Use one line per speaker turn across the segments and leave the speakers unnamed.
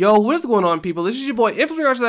Yo, what is going on, people? This is your boy Infamous.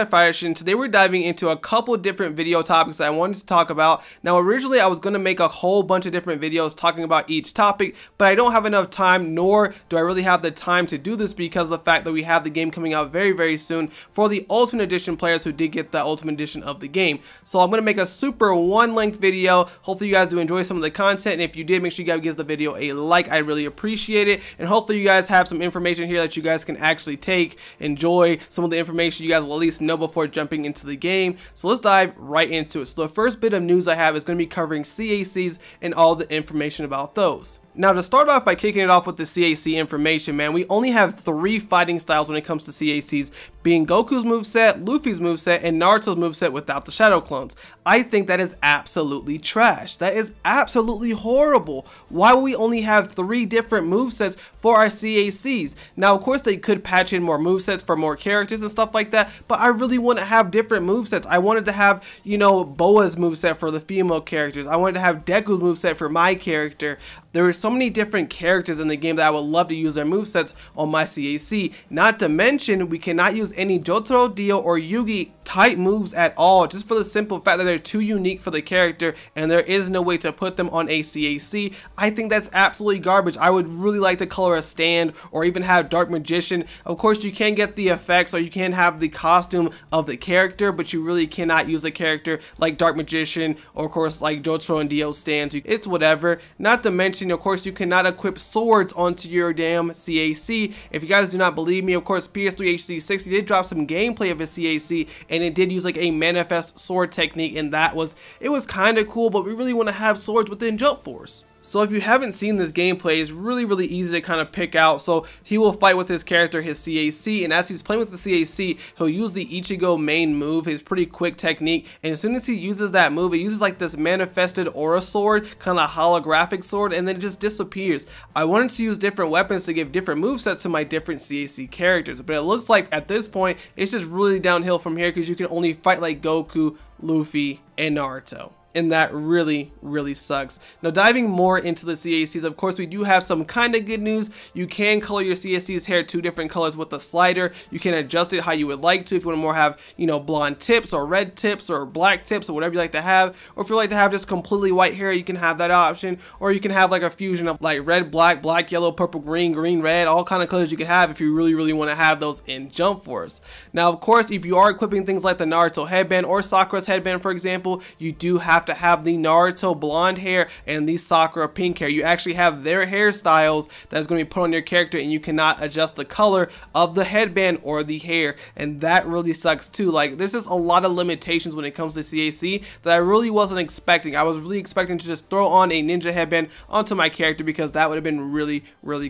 Today we're diving into a couple different video topics that I wanted to talk about. Now, originally I was going to make a whole bunch of different videos talking about each topic, but I don't have enough time, nor do I really have the time to do this because of the fact that we have the game coming out very soon for the Ultimate Edition players who did get the Ultimate Edition of the game. So I'm going to make a super one-length video. Hopefully you guys do enjoy some of the content, and if you did, make sure you guys give the video a like. I really appreciate it, and hopefully you guys have some information here that you guys can actually take, enjoy some of the information you guys will at least know before jumping into the game. So let's dive right into it. So the first bit of news I have is going to be covering CACs and all the information about those. Now, to start off by kicking it off with the CAC information, man, we only have 3 fighting styles when it comes to CACs, being Goku's moveset, Luffy's moveset, and Naruto's moveset without the shadow clones. I think that is absolutely trash. That is absolutely horrible. Why would we only have 3 different movesets for our CACs? Now, of course, they could patch in more movesets for more characters and stuff like that, but I really want to have different movesets. I wanted to have, you know, Boa's moveset for the female characters. I wanted to have Deku's moveset for my character. There are so many different characters in the game that I would love to use their movesets on my CAC. Not to mention, we cannot use any Jotaro, Dio, or Yugi type moves at all, just for the simple fact that they're too unique for the character and there is no way to put them on a CAC. I think that's absolutely garbage. I would really like to color a stand or even have Dark Magician. Of course, you can get the effects or you can have the costume of the character, but you really cannot use a character like Dark Magician or, of course, like Jotaro and Dio stands. It's whatever. Not to mention, of course, you cannot equip swords onto your damn CAC. If you guys do not believe me, of course, PS3 HD60 did drop some gameplay of his CAC, and it did use like a manifest sword technique, and it was kind of cool, but we really want to have swords within Jump Force. So if you haven't seen this gameplay, it's really easy to kind of pick out. So he will fight with his character, his CAC, and as he's playing with the CAC, he'll use the Ichigo main move, his pretty quick technique, and as soon as he uses that move, it uses like this manifested aura sword, kind of holographic sword, and then it just disappears. I wanted to use different weapons to give different movesets to my different CAC characters, but it looks like at this point, it's just really downhill from here because you can only fight like Goku, Luffy, and Naruto. And that really sucks. Now, diving more into the CACs, of course, we do have some kind of good news. You can color your CAC's hair 2 different colors with the slider. You can adjust it how you would like to. If you want to more have, you know, blonde tips or red tips or black tips or whatever you like to have, or if you like to have just completely white hair, you can have that option. Or you can have like a fusion of like red, black, yellow, purple, green, red, all kind of colors you can have if you really want to have those in Jump Force. Now, of course, if you are equipping things like the Naruto headband or Sakura's headband, for example, you do have to have the Naruto blonde hair and the Sakura pink hair. You actually have their hairstyles that's going to be put on your character, and you cannot adjust the color of the headband or the hair, and that really sucks too. Like, there's just a lot of limitations when it comes to CAC that I really wasn't expecting. I was really expecting to just throw on a ninja headband onto my character because that would have been really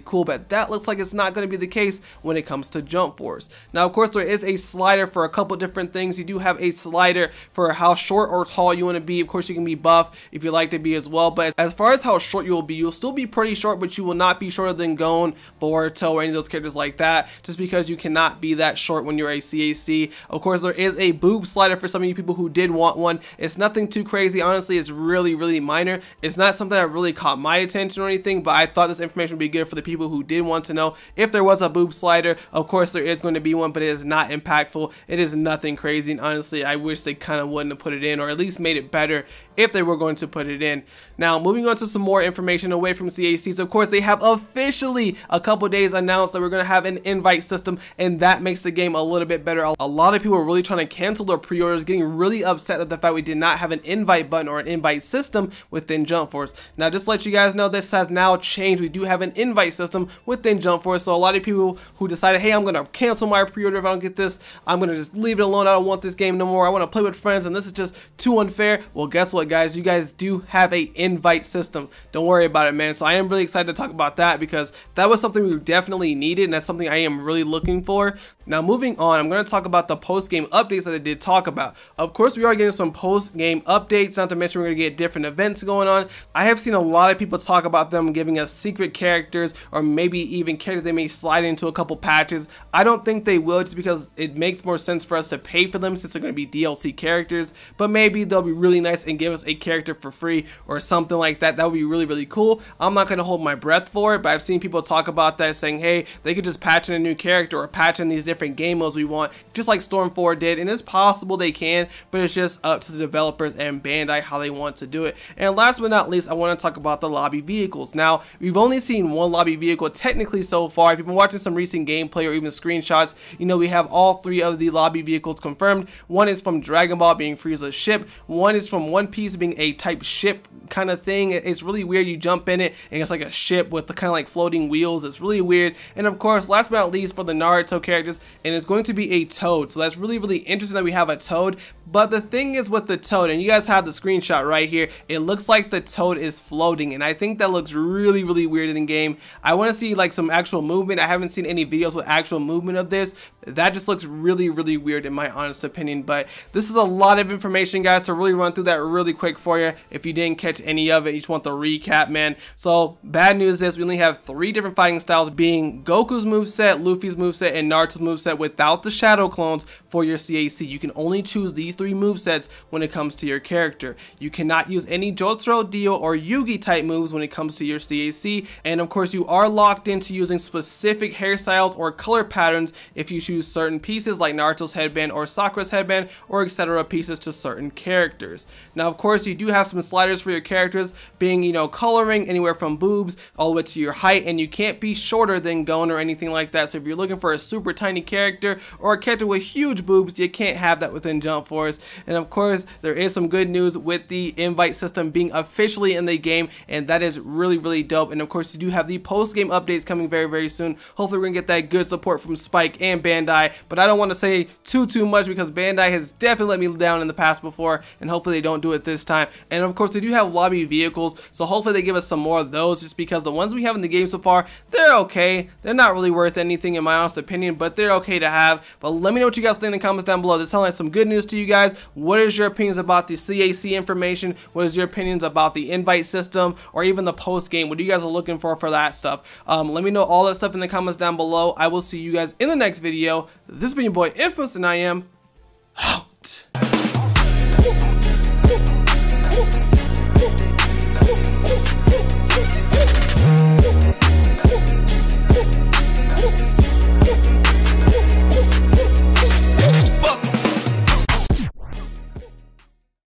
cool, but that looks like it's not going to be the case when it comes to Jump Force. Now, of course, there is a slider for a couple different things. You do have a slider for how short or tall you want to be. Of course, you can be buff if you like to be as well, but as far as how short you will be, you'll still be pretty short, but you will not be shorter than Gon, Boruto, or any of those characters like that, just because you cannot be that short when you're a CAC. Of course, there is a boob slider for some of you people who did want one. It's nothing too crazy, honestly. It's really minor. It's not something that really caught my attention or anything, but I thought this information would be good for the people who did want to know if there was a boob slider. Of course, there is going to be one, but it is not impactful. It is nothing crazy, and honestly, I wish they kind of wouldn't have put it in, or at least made it better if they were going to put it in. Now, moving on to some more information away from CACs, of course, they have officially a couple days announced that we're going to have an invite system, and that makes the game a little bit better. A lot of people are really trying to cancel their pre-orders, getting really upset at the fact we did not have an invite button or an invite system within Jump Force. Now, just to let you guys know, this has now changed. We do have an invite system within Jump Force, so a lot of people who decided, hey, I'm going to cancel my pre-order if I don't get this, I'm going to just leave it alone, I don't want this game no more, I want to play with friends, and this is just too unfair. Well, guess what, guys? You guys do have a invite system. Don't worry about it, man. So I am really excited to talk about that because that was something we definitely needed, and that's something I am really looking for. Now, moving on, I'm going to talk about the post-game updates that they did talk about. Of course, we are getting some post-game updates, not to mention we're going to get different events going on. I have seen a lot of people talk about them giving us secret characters, or maybe even characters they may slide into a couple patches. I don't think they will, just because it makes more sense for us to pay for them since they're going to be DLC characters, but maybe they'll be really nice and give us a character for free or something like that. That would be really cool. I'm not going to hold my breath for it, but I've seen people talk about that, saying, hey, they could just patch in a new character or patch in these different game modes we want, just like Storm 4 did. And it's possible they can, but it's just up to the developers and Bandai how they want to do it. And last but not least, I want to talk about the lobby vehicles. Now, we've only seen one lobby vehicle technically so far. If you've been watching some recent gameplay or even screenshots, you know we have all 3 of the lobby vehicles confirmed. One is from Dragon Ball, being Frieza's ship. One is from One Piece, being a type ship kind of thing. It's really weird. You jump in it and it's like a ship with the kind of like floating wheels. It's really weird. And of course, last but not least, for the Naruto characters, and it's going to be a toad. So that's really interesting that we have a toad. But the thing is with the toad, and you guys have the screenshot right here, it looks like the toad is floating, and I think that looks really weird in the game. I want to see like some actual movement. I haven't seen any videos with actual movement of this. That just looks really weird in my honest opinion. But this is a lot of information, guys, to really run through that really quick for you. If you didn't catch any of it, you just want the recap, man. So bad news is we only have 3 different fighting styles, being Goku's moveset, Luffy's moveset, and Naruto's moveset without the shadow clones for your CAC. You can only choose these 3 movesets when it comes to your character. You cannot use any Jotaro, Dio, or Yugi type moves when it comes to your CAC. And of course, you are locked into using specific hairstyles or color patterns if you choose certain pieces like Naruto's headband or Sakura's headband or etc. pieces to certain characters. Now, of course, you do have some sliders for your characters, being, you know, coloring anywhere from boobs all the way to your height, and you can't be shorter than Gon or anything like that. So if you're looking for a super tiny character or a character with huge boobs, you can't have that within Jump Force. And of course, there is some good news with the invite system being officially in the game, and that is really dope. And of course, you do have the post-game updates coming very soon. Hopefully we're gonna get that good support from Spike and Bandai, but I don't want to say too much because Bandai has definitely let me down in the past before, and hopefully they don't do it this time. And of course, they do have lobby vehicles, so hopefully they give us some more of those, just because the ones we have in the game so far, they're okay. They're not really worth anything in my honest opinion, but they're okay to have. But let me know what you guys think in the comments down below. This sounds like some good news to you guys. What is your opinions about the CAC information? What is your opinions about the invite system or even the post game? What do you guys are looking for that stuff? Let me know all that stuff in the comments down below. I will see you guys in the next video. This has been your boy Infamous, and I am